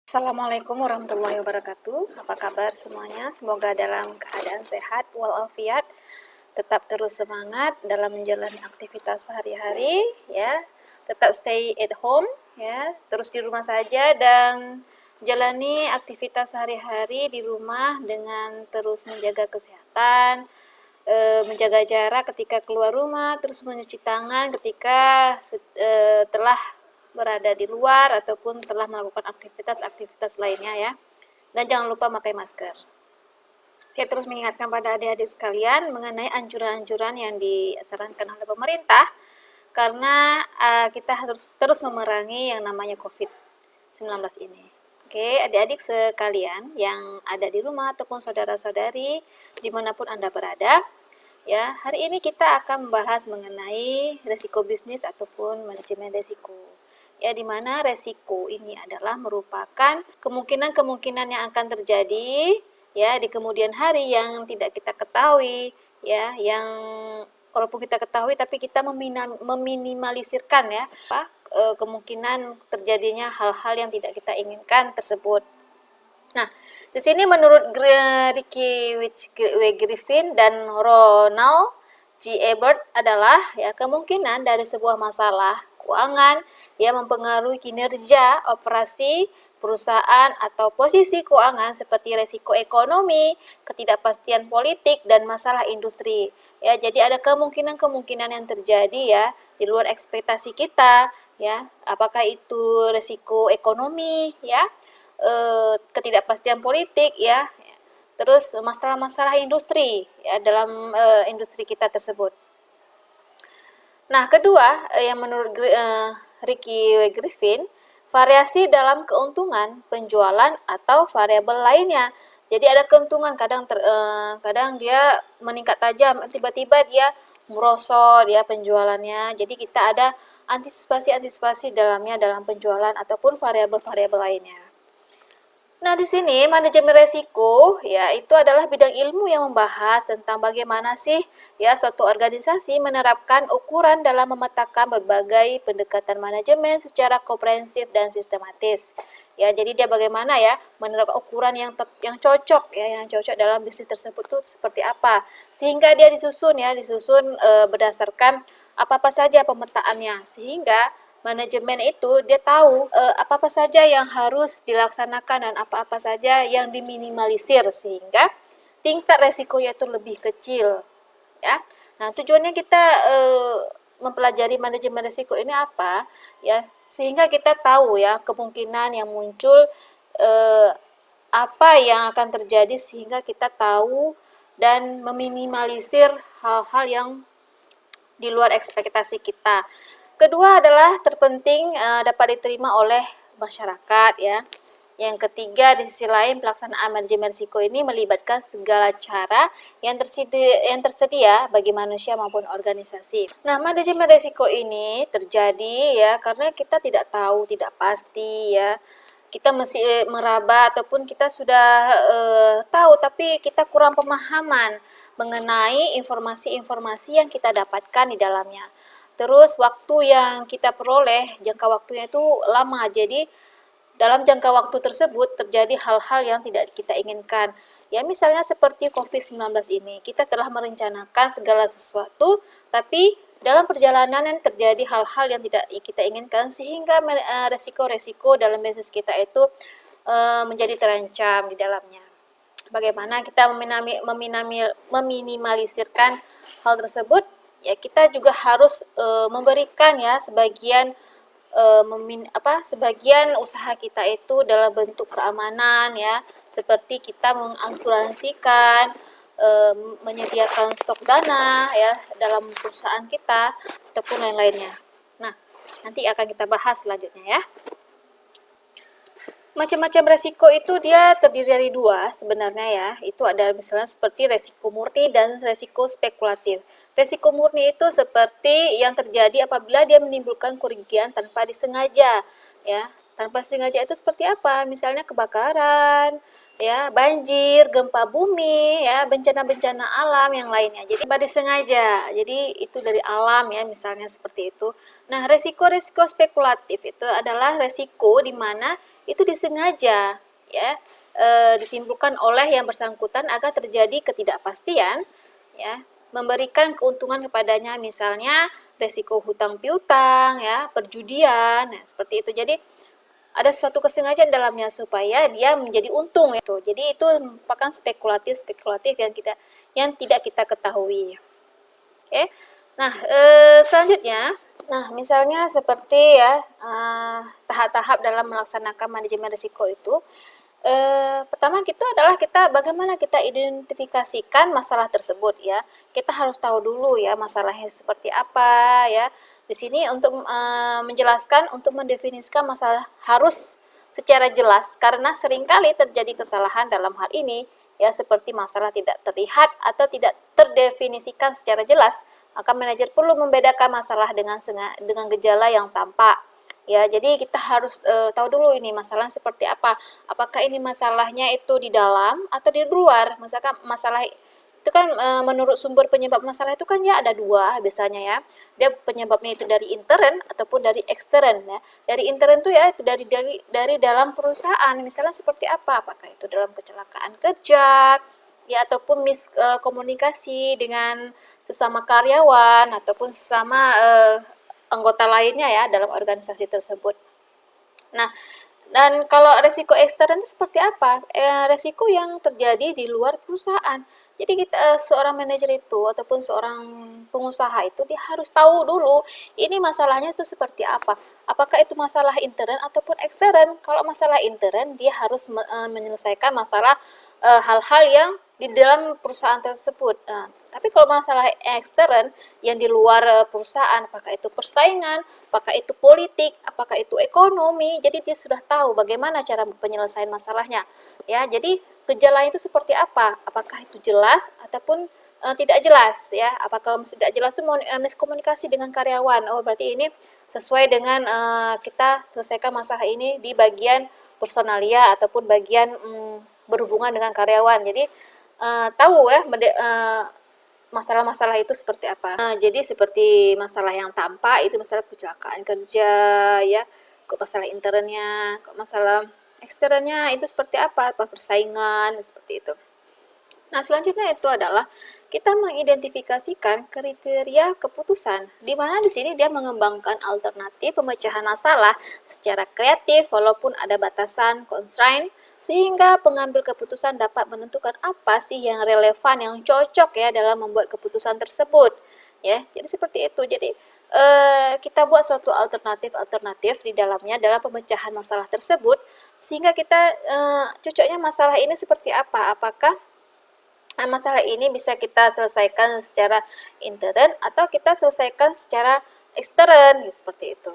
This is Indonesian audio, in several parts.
Assalamualaikum warahmatullahi wabarakatuh. Apa kabar semuanya? Semoga dalam keadaan sehat walafiat, tetap terus semangat dalam menjalani aktivitas sehari-hari, ya. Tetap stay at home, ya. Terus di rumah saja dan jalani aktivitas sehari-hari di rumah dengan terus menjaga kesehatan, menjaga jarak ketika keluar rumah, terus mencuci tangan ketika telah berada di luar ataupun telah melakukan aktivitas-aktivitas lainnya ya. Dan jangan lupa pakai masker. Saya terus mengingatkan pada adik-adik sekalian mengenai anjuran-anjuran yang disarankan oleh pemerintah karena kita harus terus memerangi yang namanya COVID-19 ini. Oke, adik-adik sekalian yang ada di rumah ataupun saudara-saudari dimanapun Anda berada, ya, hari ini kita akan membahas mengenai resiko bisnis ataupun manajemen resiko. Ya, di mana resiko ini adalah merupakan kemungkinan-kemungkinan yang akan terjadi ya di kemudian hari yang tidak kita ketahui, ya, yang walaupun kita ketahui tapi kita meminimalisirkan ya kemungkinan terjadinya hal-hal yang tidak kita inginkan tersebut. Nah, di sini menurut Ricky W. Griffin dan Ronald G. Ebert adalah ya kemungkinan dari sebuah masalah keuangan yang mempengaruhi kinerja operasi perusahaan atau posisi keuangan seperti resiko ekonomi, ketidakpastian politik dan masalah industri. Ya, jadi ada kemungkinan-kemungkinan yang terjadi ya di luar ekspektasi kita ya. Apakah itu resiko ekonomi ya, ketidakpastian politik ya, terus masalah-masalah industri ya dalam industri kita tersebut. Nah, kedua yang menurut Ricky W. Griffin, variasi dalam keuntungan penjualan atau variabel lainnya. Jadi ada keuntungan kadang dia meningkat tajam, tiba-tiba dia merosot ya penjualannya. Jadi kita ada antisipasi dalamnya dalam penjualan ataupun variabel-variabel lainnya. Nah, di sini manajemen resiko ya itu adalah bidang ilmu yang membahas tentang bagaimana sih ya suatu organisasi menerapkan ukuran dalam memetakan berbagai pendekatan manajemen secara komprehensif dan sistematis. Ya, jadi dia bagaimana ya menerapkan ukuran yang cocok ya, yang cocok dalam bisnis tersebut itu seperti apa. Sehingga dia disusun berdasarkan apa-apa saja pemetaannya sehingga manajemen itu dia tahu apa-apa saja yang harus dilaksanakan dan apa-apa saja yang diminimalisir sehingga tingkat resikonya itu lebih kecil ya. Nah, tujuannya kita mempelajari manajemen resiko ini apa ya, sehingga kita tahu ya kemungkinan yang muncul apa yang akan terjadi sehingga kita tahu dan meminimalisir hal-hal yang di luar ekspektasi kita. Kedua adalah terpenting dapat diterima oleh masyarakat ya. Yang ketiga, di sisi lain pelaksanaan manajemen risiko ini melibatkan segala cara yang tersedia bagi manusia maupun organisasi. Nah, manajemen risiko ini terjadi ya karena kita tidak tahu, tidak pasti ya. Kita masih meraba ataupun kita sudah tahu tapi kita kurang pemahaman mengenai informasi-informasi yang kita dapatkan di dalamnya. Terus waktu yang kita peroleh, jangka waktunya itu lama. Jadi dalam jangka waktu tersebut terjadi hal-hal yang tidak kita inginkan. Ya, misalnya seperti COVID-19 ini, kita telah merencanakan segala sesuatu, tapi dalam perjalanan yang terjadi hal-hal yang tidak kita inginkan sehingga resiko-resiko dalam bisnis kita itu menjadi terancam di dalamnya. Bagaimana kita meminimalisirkan hal tersebut? Ya, kita juga harus memberikan ya sebagian sebagian usaha kita itu dalam bentuk keamanan ya, seperti kita mengasuransikan, menyediakan stok dana ya dalam perusahaan kita ataupun lain-lainnya. Nah, nanti akan kita bahas selanjutnya ya. Macam-macam resiko itu dia terdiri dari dua sebenarnya ya. Itu ada misalnya seperti resiko murni dan resiko spekulatif. Resiko murni itu seperti yang terjadi apabila dia menimbulkan kerugian tanpa disengaja ya. Tanpa sengaja itu seperti apa? Misalnya kebakaran, ya, banjir, gempa bumi, ya, bencana-bencana alam yang lainnya. Jadi tanpa disengaja. Jadi itu dari alam ya, misalnya seperti itu. Nah, resiko-resiko spekulatif itu adalah resiko di mana itu disengaja ya ditimbulkan oleh yang bersangkutan agar terjadi ketidakpastian ya, memberikan keuntungan kepadanya, misalnya resiko hutang piutang ya, perjudian, nah, seperti itu. Jadi ada suatu kesengajaan dalamnya supaya dia menjadi untung itu. Jadi itu merupakan spekulatif yang tidak kita ketahui. Oke. Nah, selanjutnya, nah misalnya seperti ya tahap-tahap dalam melaksanakan manajemen risiko itu, pertama kita bagaimana kita identifikasikan masalah tersebut ya. Kita harus tahu dulu ya masalahnya seperti apa ya. Di sini untuk menjelaskan, untuk mendefinisikan masalah harus secara jelas karena seringkali terjadi kesalahan dalam hal ini ya, seperti masalah tidak terlihat atau tidak terdefinisikan secara jelas. Maka manajer perlu membedakan masalah dengan gejala yang tampak. Ya, jadi kita harus tahu dulu ini masalah seperti apa. Apakah ini masalahnya itu di dalam atau di luar? Misalkan masalah itu kan menurut sumber penyebab masalah itu kan ya ada dua biasanya ya. Dia penyebabnya itu dari intern ataupun dari ekstern ya. Dari intern itu ya itu dari dalam perusahaan. Misalnya seperti apa? Apakah itu dalam kecelakaan kerja ya, ataupun miskomunikasi dengan sesama karyawan ataupun sesama anggota lainnya ya dalam organisasi tersebut. Nah, dan kalau resiko ekstern itu seperti apa? Resiko yang terjadi di luar perusahaan. Jadi kita seorang manajer itu ataupun seorang pengusaha itu dia harus tahu dulu ini masalahnya itu seperti apa. Apakah itu masalah intern ataupun ekstern? Kalau masalah intern dia harus menyelesaikan masalah hal-hal yang di dalam perusahaan tersebut. Nah, tapi kalau masalah ekstern yang di luar perusahaan, apakah itu persaingan, apakah itu politik, apakah itu ekonomi, jadi dia sudah tahu bagaimana cara penyelesaian masalahnya. Ya, jadi gejala itu seperti apa? Apakah itu jelas ataupun tidak jelas ya? Apakah tidak jelas itu miskomunikasi dengan karyawan? Oh, berarti ini sesuai dengan kita selesaikan masalah ini di bagian personalia ataupun bagian berhubungan dengan karyawan. Jadi tahu ya masalah-masalah itu seperti apa. Jadi seperti masalah yang tampak itu masalah kecelakaan kerja ya, kok masalah internnya, kok masalah eksternnya itu seperti apa persaingan seperti itu. Nah, selanjutnya itu adalah kita mengidentifikasikan kriteria keputusan, di mana di sini dia mengembangkan alternatif pemecahan masalah secara kreatif walaupun ada batasan constraint, sehingga pengambil keputusan dapat menentukan apa sih yang relevan, yang cocok ya dalam membuat keputusan tersebut. Ya, jadi seperti itu. Jadi kita buat suatu alternatif di dalamnya dalam pemecahan masalah tersebut, sehingga kita cocoknya masalah ini seperti apa? Apakah masalah ini bisa kita selesaikan secara intern atau kita selesaikan secara ekstern seperti itu.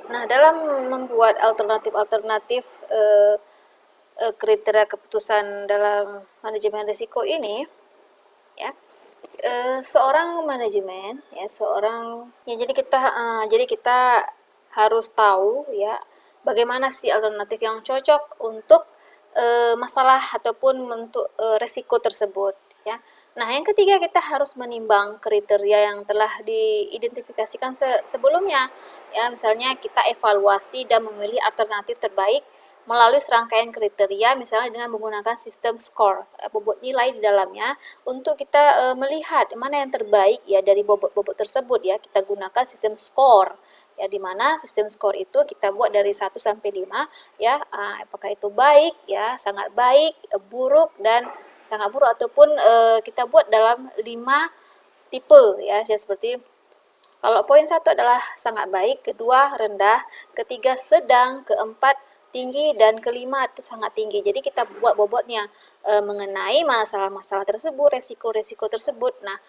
Dalam membuat alternatif kriteria keputusan dalam manajemen risiko ini ya, seorang manajemen ya jadi kita harus tahu ya bagaimana sih alternatif yang cocok untuk masalah ataupun untuk resiko tersebut ya. Nah, yang ketiga kita harus menimbang kriteria yang telah diidentifikasikan sebelumnya ya. Misalnya kita evaluasi dan memilih alternatif terbaik melalui serangkaian kriteria, misalnya dengan menggunakan sistem skor, bobot nilai di dalamnya untuk kita melihat mana yang terbaik ya dari bobot-bobot tersebut ya. Kita gunakan sistem skor ya, di mana sistem skor itu kita buat dari 1 sampai 5 ya, apakah itu baik ya, sangat baik, buruk dan sangat buruk, ataupun kita buat dalam 5 tipe ya, seperti kalau poin 1 adalah sangat baik, kedua rendah, ketiga sedang, keempat tinggi, dan kelima itu sangat tinggi. Jadi kita buat bobotnya mengenai masalah-masalah tersebut, resiko-resiko tersebut. Nah,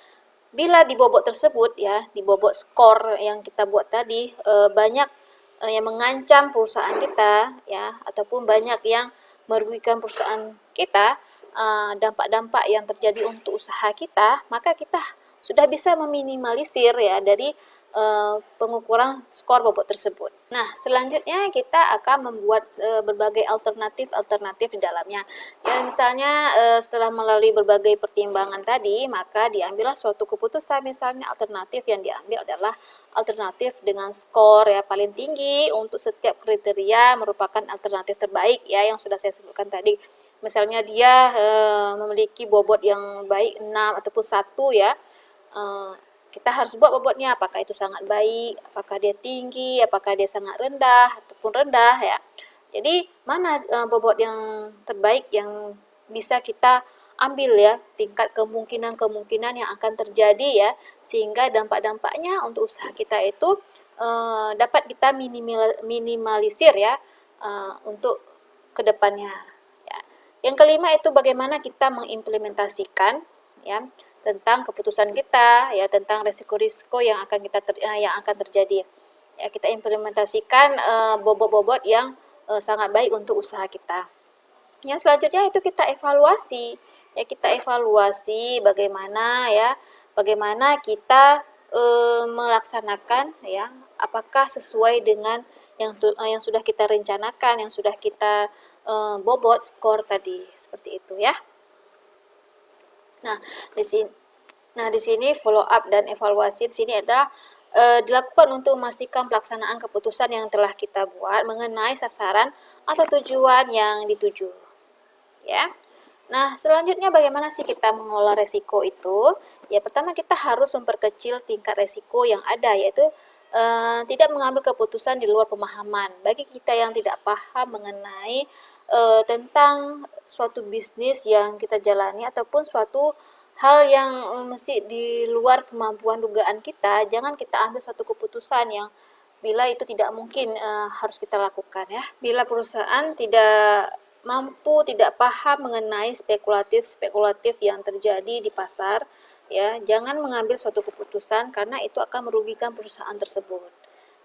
bila di bobot tersebut ya, di bobot skor yang kita buat tadi banyak yang mengancam perusahaan kita ya, ataupun banyak yang merugikan perusahaan kita, dampak-dampak yang terjadi untuk usaha kita, maka kita sudah bisa meminimalisir ya dari pengukuran skor bobot tersebut. Nah, selanjutnya kita akan membuat berbagai alternatif di dalamnya. Ya, misalnya setelah melalui berbagai pertimbangan tadi, maka diambillah suatu keputusan. Misalnya alternatif yang diambil adalah alternatif dengan skor ya paling tinggi untuk setiap kriteria merupakan alternatif terbaik ya yang sudah saya sebutkan tadi. Misalnya dia memiliki bobot yang baik 6 ataupun 1 ya. Kita harus buat bobotnya, apakah itu sangat baik, apakah dia tinggi, apakah dia sangat rendah ataupun rendah ya. Jadi mana bobot yang terbaik yang bisa kita ambil ya, tingkat kemungkinan yang akan terjadi ya, sehingga dampak-dampaknya untuk usaha kita itu dapat kita minimalisir ya untuk kedepannya. Ya. Yang kelima itu bagaimana kita mengimplementasikan ya tentang keputusan kita ya tentang risiko-risiko yang akan terjadi ya kita implementasikan bobot-bobot yang sangat baik untuk usaha kita. Yang selanjutnya itu kita evaluasi ya kita evaluasi bagaimana kita melaksanakan ya apakah sesuai dengan yang sudah kita rencanakan yang sudah kita bobot skor tadi seperti itu ya. Nah, di sini follow up dan evaluasi di sini adalah dilakukan untuk memastikan pelaksanaan keputusan yang telah kita buat mengenai sasaran atau tujuan yang dituju. Ya. Nah, selanjutnya bagaimana sih kita mengelola resiko itu? Ya, pertama kita harus memperkecil tingkat resiko yang ada yaitu tidak mengambil keputusan di luar pemahaman. Bagi kita yang tidak paham mengenai tentang suatu bisnis yang kita jalani ataupun suatu hal yang mesti di luar kemampuan dugaan kita, jangan kita ambil suatu keputusan yang bila itu tidak mungkin harus kita lakukan ya. Bila perusahaan tidak mampu, tidak paham mengenai spekulatif yang terjadi di pasar, ya, jangan mengambil suatu keputusan karena itu akan merugikan perusahaan tersebut.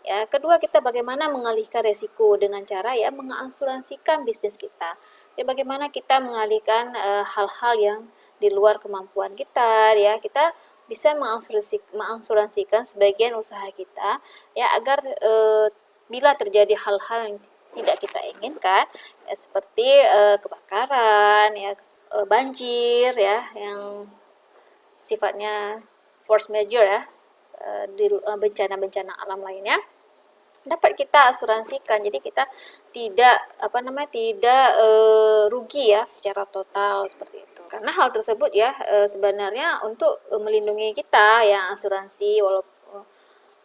Ya, kedua kita bagaimana mengalihkan resiko dengan cara ya mengasuransikan bisnis kita. Ya, bagaimana kita mengalihkan hal-hal yang di luar kemampuan kita ya. Kita bisa mengasuransikan sebagian usaha kita ya agar bila terjadi hal-hal yang tidak kita inginkan ya, seperti kebakaran ya, banjir ya yang sifatnya force major ya di bencana-bencana alam lainnya dapat kita asuransikan. Jadi kita tidak rugi ya secara total seperti itu. Karena hal tersebut ya sebenarnya untuk melindungi kita yang asuransi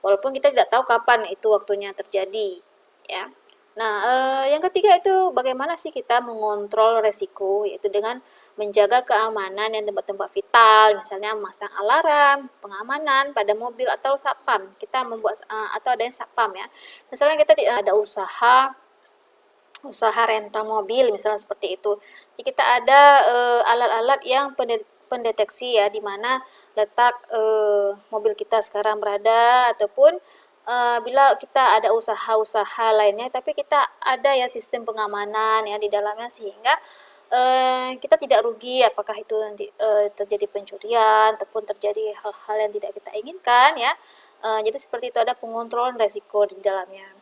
walaupun kita tidak tahu kapan itu waktunya terjadi ya. Nah, yang ketiga itu bagaimana sih kita mengontrol resiko yaitu dengan menjaga keamanan yang tempat-tempat vital, misalnya memasang alarm, pengamanan pada mobil atau satpam. Kita membuat atau ada yang satpam ya. Misalnya kita ada usaha rental mobil misalnya seperti itu. Jadi kita ada alat-alat yang pendeteksi ya di mana letak mobil kita sekarang berada ataupun bila kita ada usaha-usaha lainnya tapi kita ada ya sistem pengamanan ya di dalamnya sehingga kita tidak rugi apakah itu nanti terjadi pencurian ataupun terjadi hal-hal yang tidak kita inginkan ya. Jadi seperti itu ada pengontrolan resiko di dalamnya.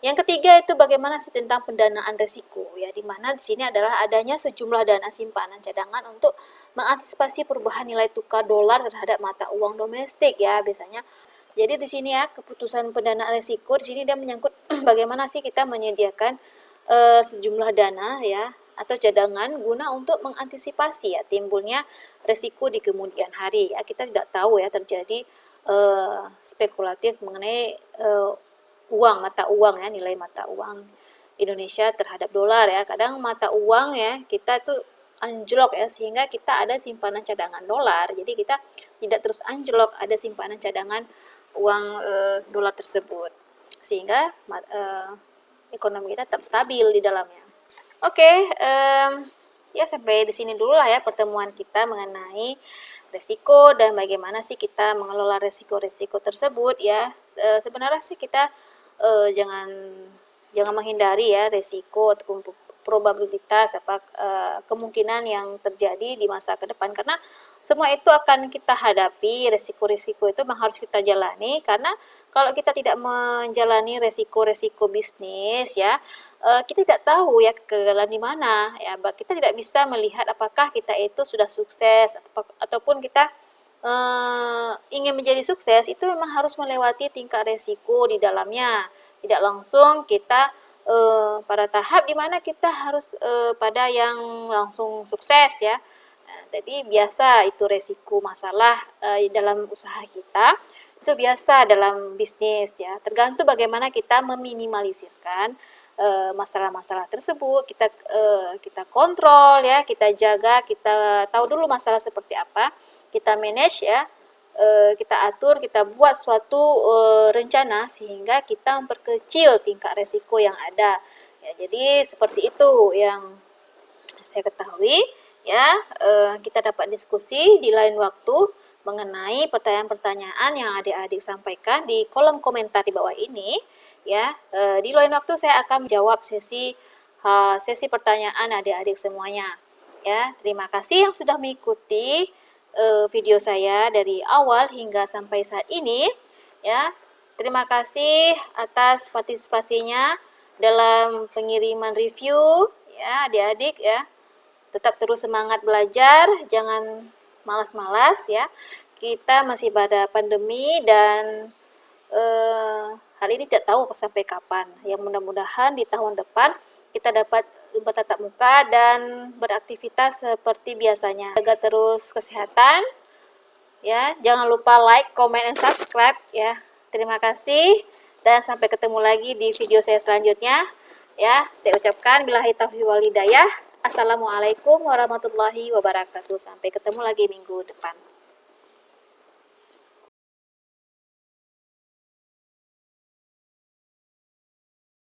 Yang ketiga itu bagaimana sih tentang pendanaan resiko ya di mana di sini adalah adanya sejumlah dana simpanan cadangan untuk mengantisipasi perubahan nilai tukar dolar terhadap mata uang domestik ya biasanya. Jadi di sini ya keputusan pendanaan resiko di sini dia menyangkut bagaimana sih kita menyediakan sejumlah dana ya atau cadangan guna untuk mengantisipasi ya timbulnya resiko di kemudian hari ya kita tidak tahu ya terjadi spekulatif mengenai mata uang ya nilai mata uang Indonesia terhadap dolar ya kadang mata uang ya kita tuh anjlok ya sehingga kita ada simpanan cadangan dolar jadi kita tidak terus anjlok ada simpanan cadangan uang dolar tersebut sehingga ekonomi kita tetap stabil di dalamnya. Oke, ya sampai di sini dulu lah ya pertemuan kita mengenai resiko dan bagaimana sih kita mengelola resiko-resiko tersebut ya. Sebenarnya sih kita jangan menghindari ya resiko ataupun probabilitas, kemungkinan yang terjadi di masa ke depan, karena semua itu akan kita hadapi. Resiko-resiko itu memang harus kita jalani, karena kalau kita tidak menjalani resiko-resiko bisnis ya, kita tidak tahu ya kegagalan di mana ya. Kita tidak bisa melihat apakah kita itu sudah sukses ataupun kita ingin menjadi sukses. Itu memang harus melewati tingkat resiko di dalamnya. Tidak langsung kita pada tahap dimana kita harus pada yang langsung sukses ya. Jadi biasa itu resiko masalah dalam usaha kita, itu biasa dalam bisnis ya. Tergantung bagaimana kita meminimalisirkan masalah-masalah tersebut. Kita kontrol ya, kita jaga, kita tahu dulu masalah seperti apa, kita manage ya, kita atur, kita buat suatu rencana sehingga kita memperkecil tingkat resiko yang ada. Ya, jadi seperti itu yang saya ketahui ya. Kita dapat diskusi di lain waktu mengenai pertanyaan-pertanyaan yang adik-adik sampaikan di kolom komentar di bawah ini ya. Di lain waktu saya akan menjawab sesi pertanyaan adik-adik semuanya ya. Terima kasih yang sudah mengikuti video saya dari awal hingga sampai saat ini ya. Terima kasih atas partisipasinya dalam pengiriman review ya adik-adik ya. Tetap terus semangat belajar, jangan malas-malas ya. Kita masih pada pandemi dan hari ini tidak tahu sampai kapan. Yang mudah-mudahan di tahun depan kita dapat bertatap muka dan beraktivitas seperti biasanya. Jaga terus kesehatan ya. Jangan lupa like, comment, dan subscribe ya. Terima kasih dan sampai ketemu lagi di video saya selanjutnya ya. Saya ucapkan billahi taufiq wal hidayah. Assalamualaikum warahmatullahi wabarakatuh. Sampai ketemu lagi minggu depan.